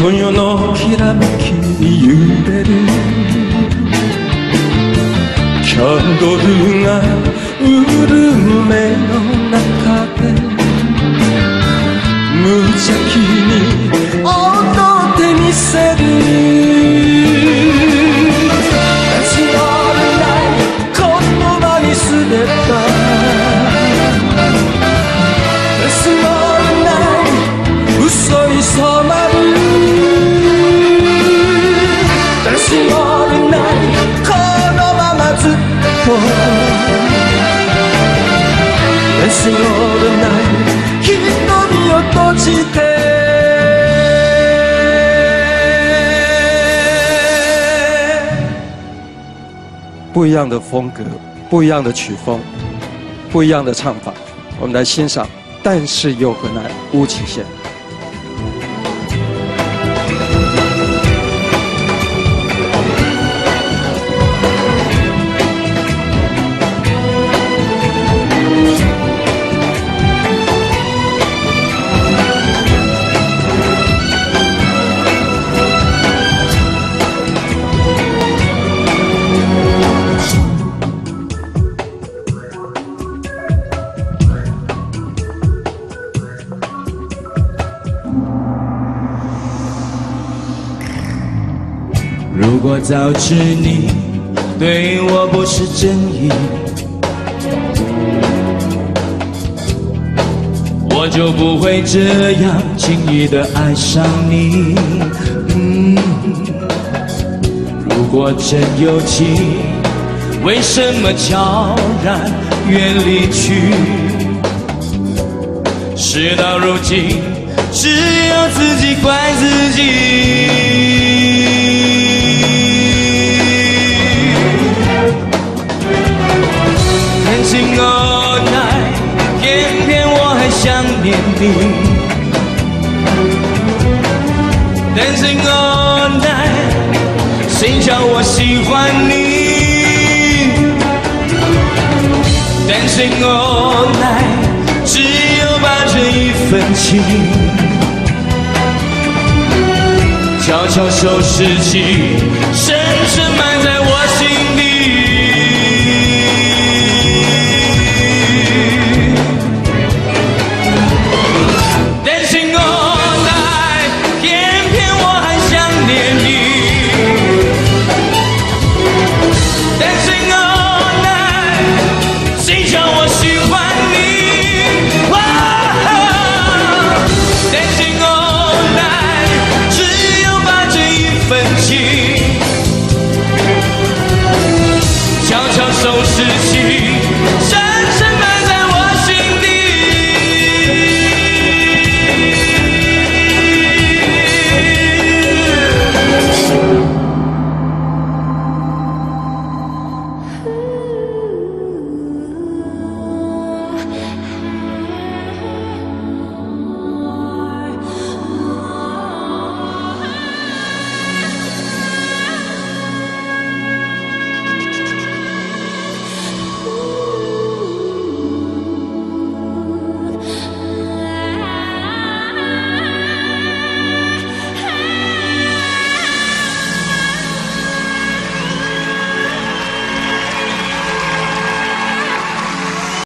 夜のきらめきに揺れるキャンドルが売る目の中で無邪気に踊ってみせるThat's all the night 言葉にすればThat's all the night 嘘に染まるThat's all the night このままずっとThat's all the night 瞳を閉じて不一样的风格，不一样的曲风，不一样的唱法，我们来欣赏。但是又何奈巫启贤。如果早知你对我不是真意，我就不会这样轻易地爱上你。如果真有情，为什么悄然远离去？事到如今，只有自己怪自己。Dancing all night， 偏偏我还想念你。Dancing all night， 谁叫我喜欢你 ？Dancing all night， 只有把这一份情，悄悄收拾起，深深埋在我心底。Dancing all night， 偏偏我还想念你。